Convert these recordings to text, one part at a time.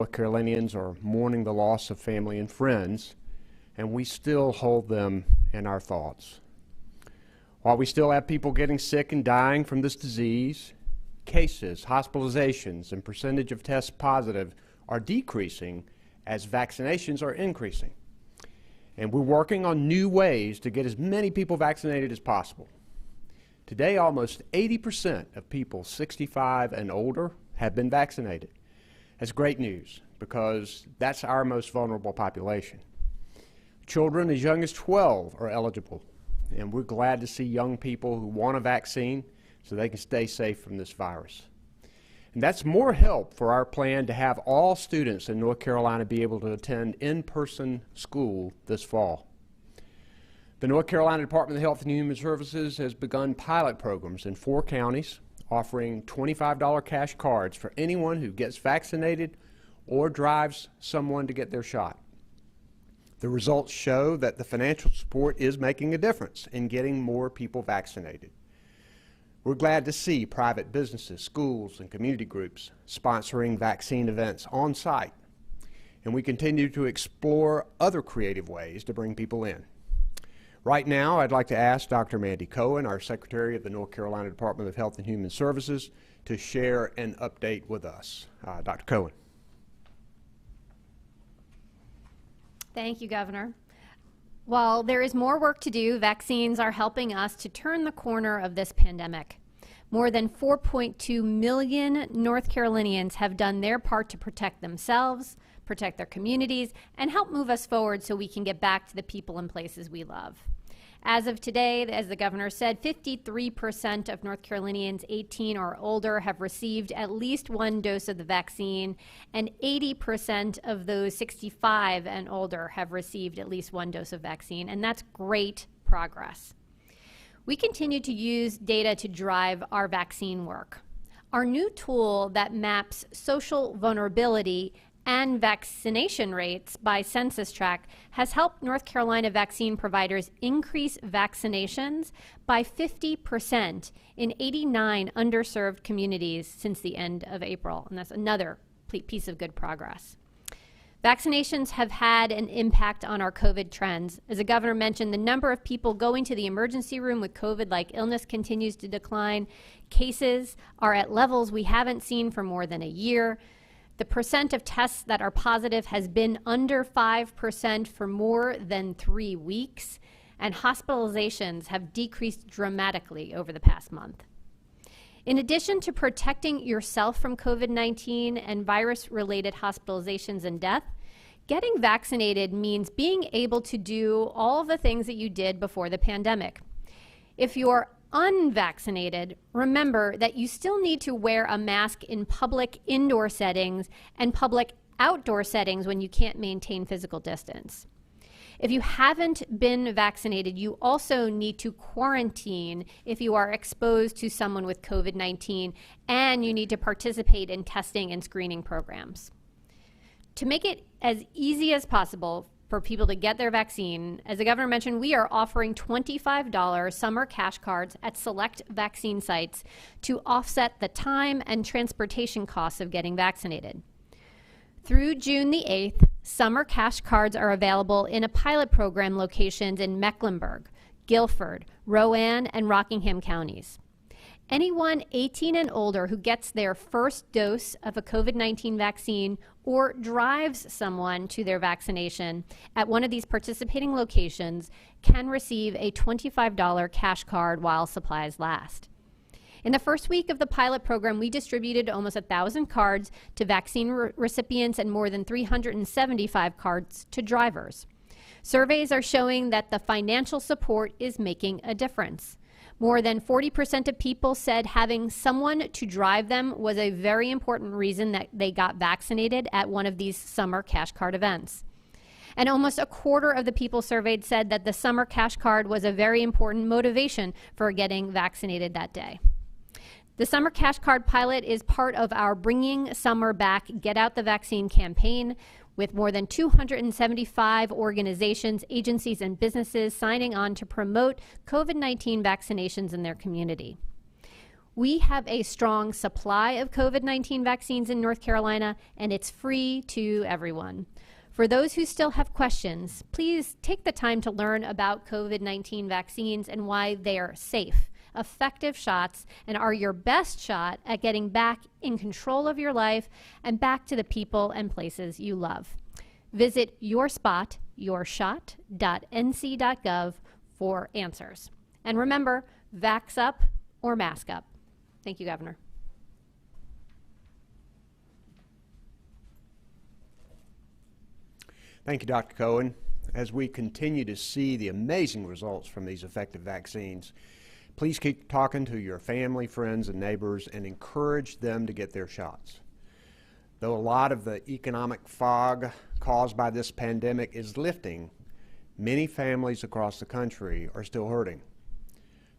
North Carolinians are mourning the loss of family and friends, and we still hold them in our thoughts. While we still have people getting sick and dying from this disease, cases, hospitalizations, and percentage of tests positive are decreasing as vaccinations are increasing. And we're working on new ways to get as many people vaccinated as possible. Today, almost 80% of people 65 and older have been vaccinated. That's great news because that's our most vulnerable population. Children as young as 12 are eligible, and we're glad to see young people who want a vaccine so they can stay safe from this virus. And that's more help for our plan to have all students in North Carolina be able to attend in-person school this fall. The North Carolina Department of Health and Human Services has begun pilot programs in 4 counties offering $25 cash cards for anyone who gets vaccinated or drives someone to get their shot. The results show that the financial support is making a difference in getting more people vaccinated. We're glad to see private businesses, schools, and community groups sponsoring vaccine events on site, and we continue to explore other creative ways to bring people in. Right now, I'd like to ask Dr. Mandy Cohen, our Secretary of the North Carolina Department of Health and Human Services, to share an update with us. Dr. Cohen. Thank you, Governor. While there is more work to do, vaccines are helping us to turn the corner of this pandemic. More than 4.2 million North Carolinians have done their part to protect themselves, protect their communities, and help move us forward so we can get back to the people and places we love. As of today, as the governor said, 53% of North Carolinians 18 or older have received at least 1 dose of the vaccine, and 80% of those 65 and older have received at least 1 dose of vaccine, and that's great progress. We continue to use data to drive our vaccine work. Our new tool that maps social vulnerability and vaccination rates by census tract has helped North Carolina vaccine providers increase vaccinations by 50% in 89 underserved communities since the end of April, and that's another piece of good progress. Vaccinations have had an impact on our COVID trends. As the governor mentioned, the number of people going to the emergency room with COVID-like illness continues to decline. Cases are at levels we haven't seen for more than a year. The percent of tests that are positive has been under 5% for more than 3 weeks, and hospitalizations have decreased dramatically over the past month. In addition to protecting yourself from COVID-19 and virus-related hospitalizations and death, getting vaccinated means being able to do all the things that you did before the pandemic. If you're unvaccinated, remember that you still need to wear a mask in public indoor settings and public outdoor settings when you can't maintain physical distance. If you haven't been vaccinated, you also need to quarantine if you are exposed to someone with COVID-19, and you need to participate in testing and screening programs. To make it as easy as possible for people to get their vaccine, as the governor mentioned, we are offering $25 summer cash cards at select vaccine sites to offset the time and transportation costs of getting vaccinated. Through June the 8th, summer cash cards are available in a pilot program locations in Mecklenburg, Guilford, Rowan, and Rockingham counties. Anyone 18 and older who gets their first dose of a COVID-19 vaccine or drives someone to their vaccination at one of these participating locations can receive a $25 cash card while supplies last. In the first week of the pilot program, we distributed almost 1,000 cards to vaccine recipients and more than 375 cards to drivers. Surveys are showing that the financial support is making a difference. More than 40% of people said having someone to drive them was a very important reason that they got vaccinated at one of these summer cash card events. And almost a quarter of the people surveyed said that the summer cash card was a very important motivation for getting vaccinated that day. The Summer Cash Card pilot is part of our Bringing Summer Back, Get Out the Vaccine campaign, with more than 275 organizations, agencies, and businesses signing on to promote COVID-19 vaccinations in their community. We have a strong supply of COVID-19 vaccines in North Carolina, and it's free to everyone. For those who still have questions, please take the time to learn about COVID-19 vaccines and why they are safe, effective shots, and are your best shot at getting back in control of your life and back to the people and places you love. Visit yourspot.yourshot.nc.gov for answers. And remember, vax up or mask up. Thank you, Governor. Thank you, Dr. Cohen. As we continue to see the amazing results from these effective vaccines, please keep talking to your family, friends, and neighbors and encourage them to get their shots. Though a lot of the economic fog caused by this pandemic is lifting, many families across the country are still hurting.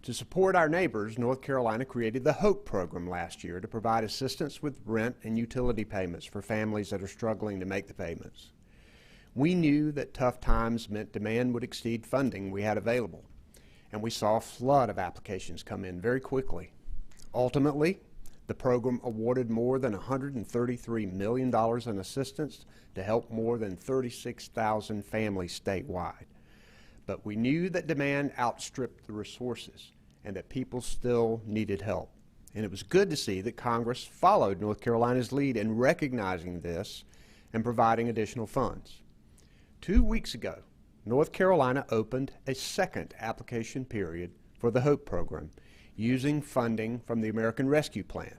To support our neighbors, North Carolina created the HOPE program last year to provide assistance with rent and utility payments for families that are struggling to make the payments. We knew that tough times meant demand would exceed funding we had available, and we saw a flood of applications come in very quickly. Ultimately, the program awarded more than $133 million in assistance to help more than 36,000 families statewide. But we knew that demand outstripped the resources and that people still needed help. And it was good to see that Congress followed North Carolina's lead in recognizing this and providing additional funds. 2 weeks ago, North Carolina opened a second application period for the HOPE program using funding from the American Rescue Plan.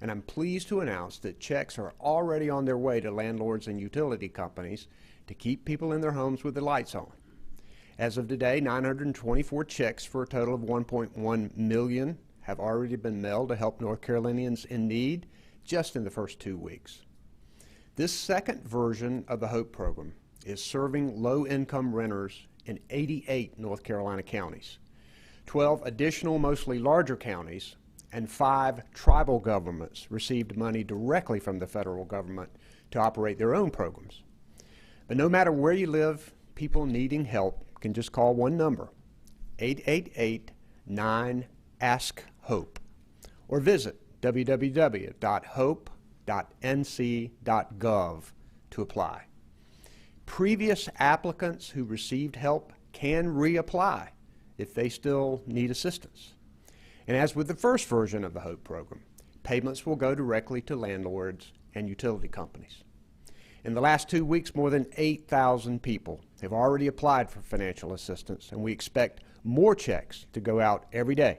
And I'm pleased to announce that checks are already on their way to landlords and utility companies to keep people in their homes with the lights on. As of today, 924 checks for a total of $1.1 million have already been mailed to help North Carolinians in need just in the first 2 weeks. This second version of the HOPE program is serving low-income renters in 88 North Carolina counties, 12 additional mostly larger counties, and 5 tribal governments received money directly from the federal government to operate their own programs. But no matter where you live, people needing help can just call one number, 888-9-ASK-HOPE, or visit www.hope.nc.gov to apply. Previous applicants who received help can reapply if they still need assistance. And as with the first version of the HOPE program, payments will go directly to landlords and utility companies. In the last 2 weeks, more than 8,000 people have already applied for financial assistance, and we expect more checks to go out every day.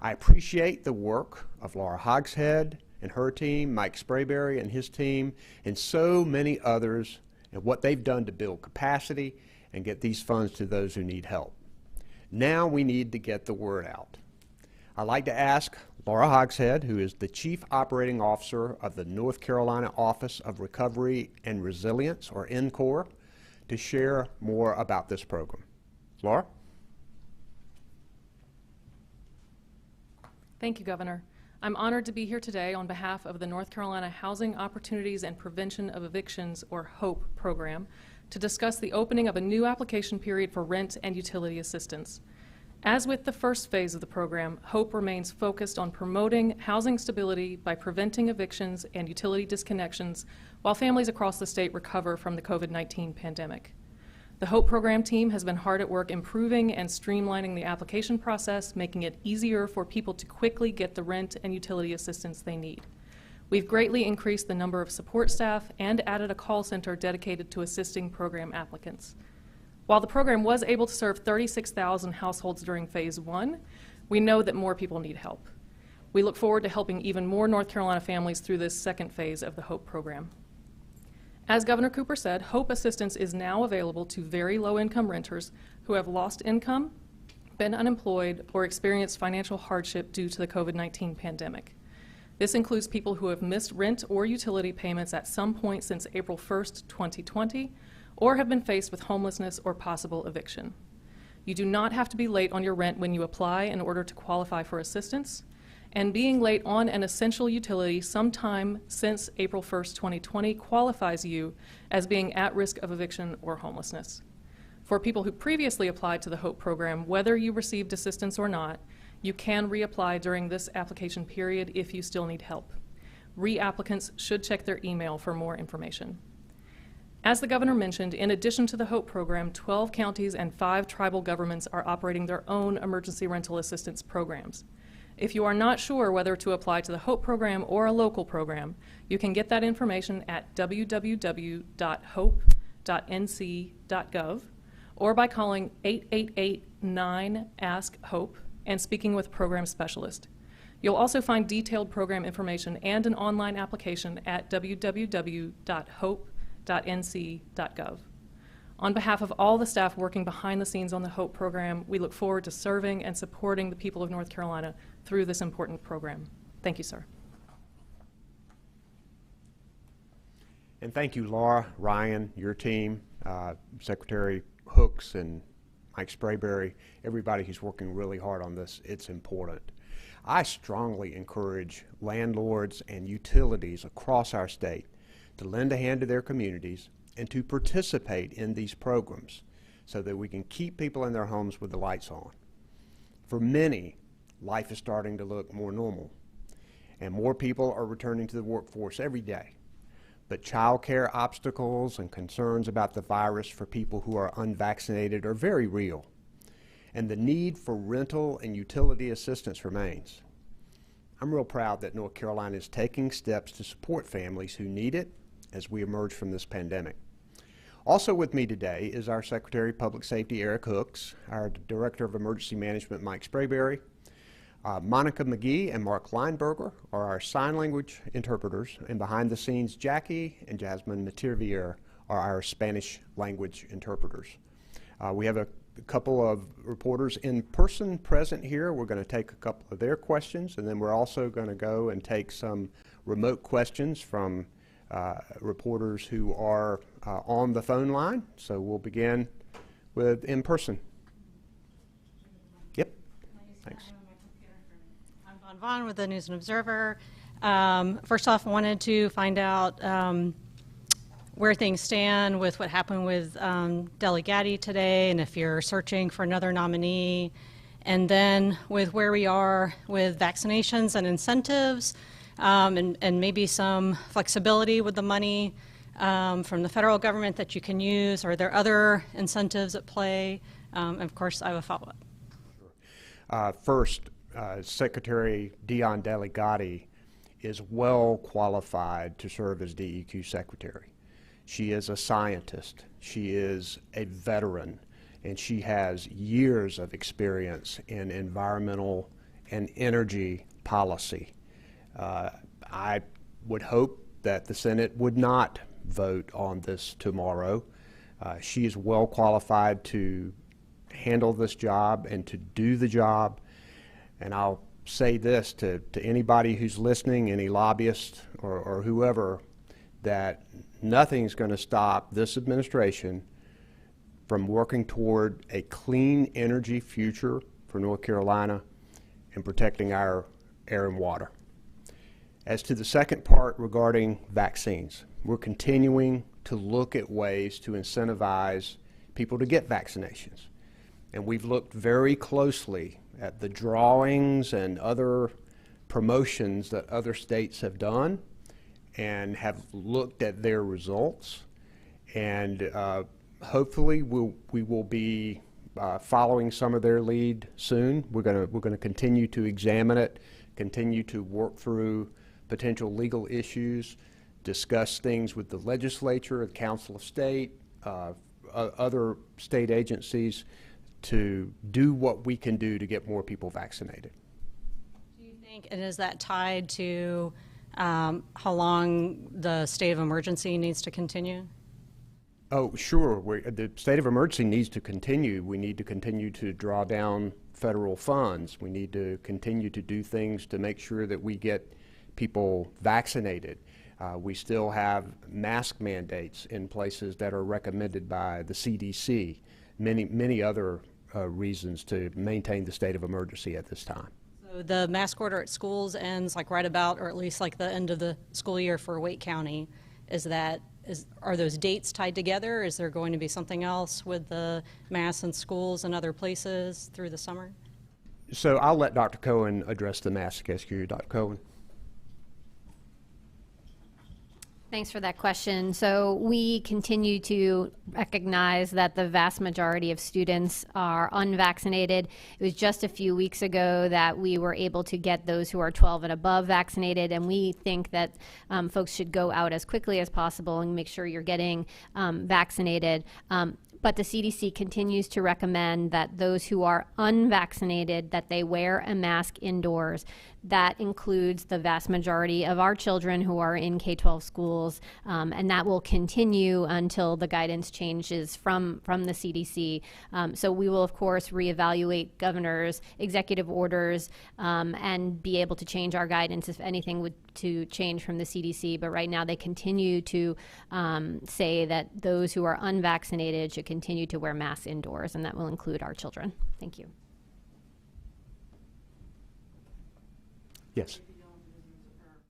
I appreciate the work of Laura Hogshead and her team, Mike Sprayberry and his team, and so many others, and what they've done to build capacity and get these funds to those who need help. Now we need to get the word out. I'd like to ask Laura Hogshead, who is the Chief Operating Officer of the North Carolina Office of Recovery and Resilience, or NCORE, to share more about this program. Laura? Thank you, Governor. I'm honored to be here today on behalf of the North Carolina Housing Opportunities and Prevention of Evictions, or HOPE program, to discuss the opening of a new application period for rent and utility assistance. As with the first phase of the program, HOPE remains focused on promoting housing stability by preventing evictions and utility disconnections while families across the state recover from the COVID-19 pandemic. The HOPE program team has been hard at work improving and streamlining the application process, making it easier for people to quickly get the rent and utility assistance they need. We've greatly increased the number of support staff and added a call center dedicated to assisting program applicants. While the program was able to serve 36,000 households during Phase 1, we know that more people need help. We look forward to helping even more North Carolina families through this second phase of the HOPE program. As Governor Cooper said, HOPE assistance is now available to very low-income renters who have lost income, been unemployed, or experienced financial hardship due to the COVID-19 pandemic. This includes people who have missed rent or utility payments at some point since April 1st, 2020, or have been faced with homelessness or possible eviction. You do not have to be late on your rent when you apply in order to qualify for assistance, and being late on an essential utility sometime since April 1st, 2020 qualifies you as being at risk of eviction or homelessness. For people who previously applied to the HOPE program, whether you received assistance or not, You can reapply during this application period if you still need help. Reapplicants should check their email for more information. As the governor mentioned, in addition to the HOPE program, 12 counties and 5 tribal governments are operating their own emergency rental assistance programs. If you are not sure whether to apply to the HOPE program or a local program, you can get that information at www.hope.nc.gov or by calling 888-9-ASK-HOPE and speaking with program specialist. You'll also find detailed program information and an online application at www.hope.nc.gov. On behalf of all the staff working behind the scenes on the HOPE program, we look forward to serving and supporting the people of North Carolina through this important program. Thank you, sir. And thank you, Laura, Ryan, your team, Secretary Hooks and Mike Sprayberry, everybody who's working really hard on this. It's important. I strongly encourage landlords and utilities across our state to lend a hand to their communities and to participate in these programs so that we can keep people in their homes with the lights on. For many, life is starting to look more normal, and more people are returning to the workforce every day. But child care obstacles and concerns about the virus for people who are unvaccinated are very real, and the need for rental and utility assistance remains. I'm real proud that North Carolina is taking steps to support families who need it as we emerge from this pandemic. Also with me today is our Secretary of Public Safety, Eric Hooks, our Director of Emergency Management, Mike Sprayberry. Monica McGee and Mark Lineberger are our sign language interpreters, and behind the scenes, Jackie and Jasmine Matirvier are our Spanish language interpreters. We have a couple of reporters in person present here. We're going to take a couple of their questions, and then we're also going to go and take some remote questions from reporters who are on the phone line. So we'll begin with in person. Yep. Thanks. I'm Von Vaughn with the News and Observer. First off, I wanted to find out where things stand with what happened with Delegati today, and if you're searching for another nominee, and then with where we are with vaccinations and incentives, and maybe some flexibility with the money from the federal government that you can use. Are there other incentives at play? And of course, I have a follow-up. Sure. First, Secretary Dion Delegati is well qualified to serve as DEQ Secretary. She is a scientist, she is a veteran, and she has years of experience in environmental and energy policy. I would hope that the Senate would not vote on this tomorrow. She is well qualified to handle this job and to do the job. And I'll say this to anybody who's listening, any lobbyist or whoever, that nothing's going to stop this administration from working toward a clean energy future for North Carolina and protecting our air and water. As to the second part regarding vaccines, we're continuing to look at ways to incentivize people to get vaccinations. And we've looked very closely at the drawings and other promotions that other states have done and have looked at their results. And hopefully we will be following some of their lead soon. We're going to continue to examine it, continue to work through potential legal issues, discuss things with the legislature, the Council of State, other state agencies to do what we can do to get more people vaccinated. Do you think, and is that tied to how long the state of emergency needs to continue? Oh, sure. The state of emergency needs to continue. We need to continue to draw down federal funds. We need to continue to do things to make sure that we get people vaccinated. We still have mask mandates in places that are recommended by the CDC, many other reasons to maintain the state of emergency at this time. So the mask order at schools ends like right about, or at least like the end of the school year for Wake County. Are those dates tied together? Is there going to be something else with the masks in schools and other places through the summer? So I'll let Dr. Cohen address the mask issue. Dr. Cohen. Thanks for that question. So we continue to recognize that the vast majority of students are unvaccinated. It was just a few weeks ago that we were able to get those who are 12 and above vaccinated, and we think that folks should go out as quickly as possible and make sure you're getting vaccinated. But the CDC continues to recommend that those who are unvaccinated, that they wear a mask indoors. That includes the vast majority of our children who are in K-12 schools, and that will continue until the guidance changes from the CDC. So we will, of course, reevaluate governor's executive orders and be able to change our guidance if anything would to change from the CDC. But right now they continue to say that those who are unvaccinated should continue to wear masks indoors, and that will include our children. Thank you. Yes.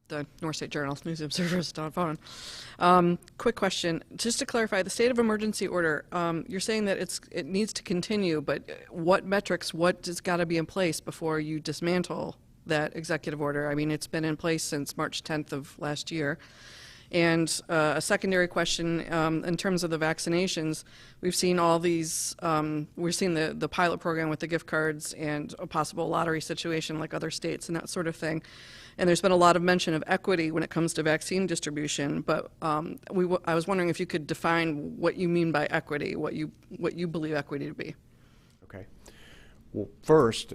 The North State Journal News Observer's Don Vaughn. Quick question, just to clarify, the state of emergency order, you're saying that it needs to continue, but what metrics, what has got to be in place before you dismantle that executive order? I mean, it's been in place since March 10th of last year. And a secondary question, in terms of the vaccinations, we've seen all these, we're seeing the pilot program with the gift cards and a possible lottery situation like other states and that sort of thing. And there's been a lot of mention of equity when it comes to vaccine distribution, but I was wondering if you could define what you mean by equity, what you believe equity to be. Okay. Well, first,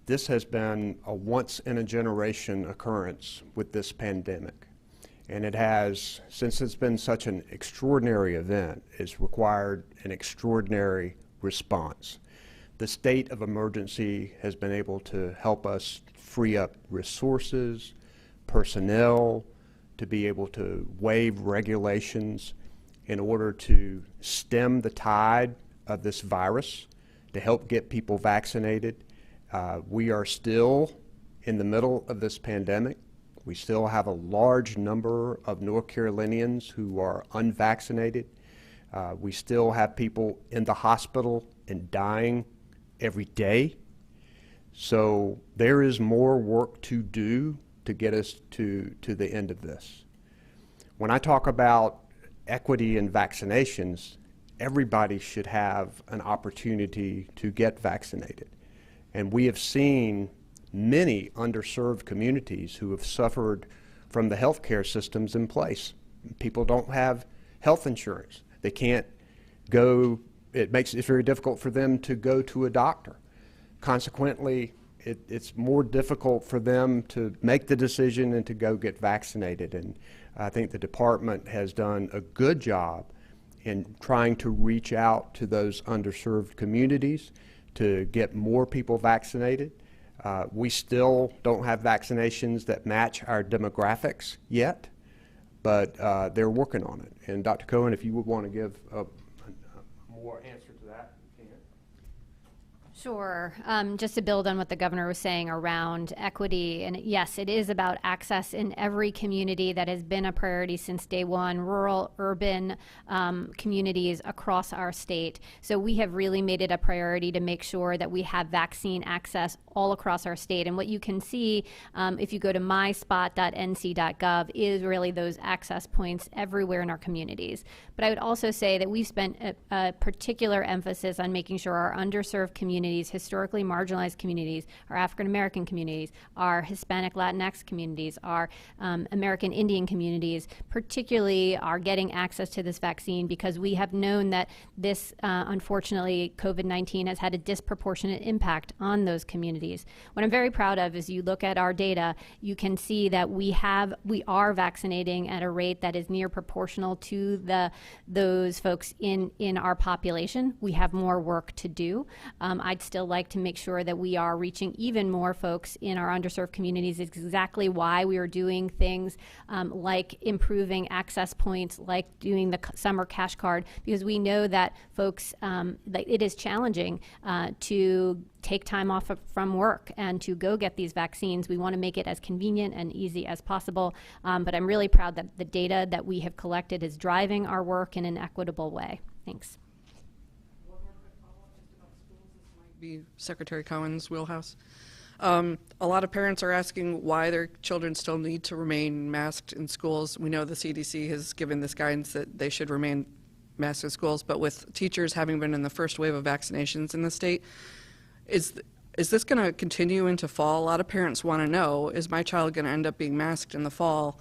this has been a once-in-a-generation occurrence with this pandemic. And it has, since it's been such an extraordinary event, it's required an extraordinary response. The state of emergency has been able to help us free up resources, personnel, to be able to waive regulations in order to stem the tide of this virus, to help get people vaccinated. We are still in the middle of this pandemic. We still have a large number of North Carolinians who are unvaccinated. We still have people in the hospital and dying every day. So there is more work to do to get us to the end of this. When I talk about equity in vaccinations, everybody should have an opportunity to get vaccinated. And we have seen many underserved communities who have suffered from the healthcare systems in place. People don't have health insurance. They can't go, it makes it very difficult for them to go to a doctor. Consequently, it's more difficult for them to make the decision and to go get vaccinated. And I think the department has done a good job in trying to reach out to those underserved communities to get more people vaccinated. We still don't have vaccinations that match our demographics yet, but they're working on it. And Dr. Cohen, if you would want to give a more answer to that, you can. Sure. Just to build on what the governor was saying around equity, and yes, it is about access in every community. That has been a priority since day one, rural, urban communities across our state. So we have really made it a priority to make sure that we have vaccine access all across our state. And what you can see if you go to myspot.nc.gov is really those access points everywhere in our communities. But I would also say that we've spent a particular emphasis on making sure our underserved communities, historically marginalized communities, our African American communities, our Hispanic Latinx communities, our American Indian communities, particularly are getting access to this vaccine, because we have known that this, unfortunately, COVID-19 has had a disproportionate impact on those communities. What I'm very proud of is you look at our data, you can see that we are vaccinating at a rate that is near proportional to those folks in our population. We have more work to do. I'd still like to make sure that we are reaching even more folks in our underserved communities. It's exactly why we are doing things like improving access points, like doing the summer cash card, because we know that folks, that it is challenging to take time off from work and to go get these vaccines. We want to make it as convenient and easy as possible, but I'm really proud that the data that we have collected is driving our work in an equitable way. Thanks. One more quick follow-up just about schools. This might be Secretary Cohen's wheelhouse. A lot of parents are asking why their children still need to remain masked in schools. We know the CDC has given this guidance that they should remain masked in schools, but with teachers having been in the first wave of vaccinations in the state, is this going to continue into fall? A lot of parents want to know, is my child going to end up being masked in the fall?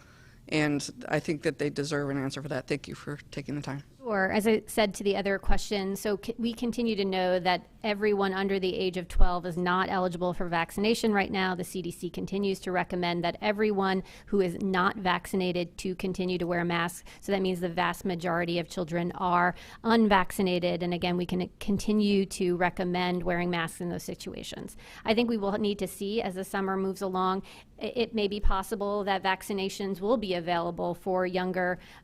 And I think that they deserve an answer for that. Thank you for taking the time. Sure. As I said to the other question, so we continue to know that everyone under the age of 12 is not eligible for vaccination right now. The CDC continues to recommend that everyone who is not vaccinated to continue to wear masks. So that means the vast majority of children are unvaccinated. And again, we can continue to recommend wearing masks in those situations. I think we will need to see as the summer moves along. It may be possible that vaccinations will be available for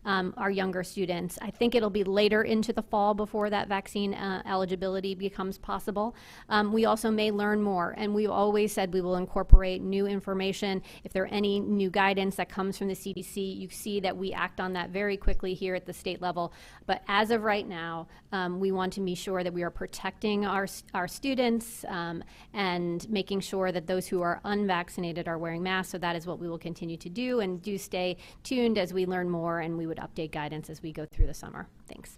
our younger students. I think it'll be later into the fall before that vaccine eligibility becomes possible. We also may learn more, and we've always said we will incorporate new information. If there are any new guidance that comes from the CDC, you see that we act on that very quickly here at the state level. But as of right now, we want to be sure that we are protecting our students and making sure that those who are unvaccinated are wearing masks. So that is what we will continue to do, and do stay tuned as we learn more, and we would update guidance as we go through the summer. Thanks.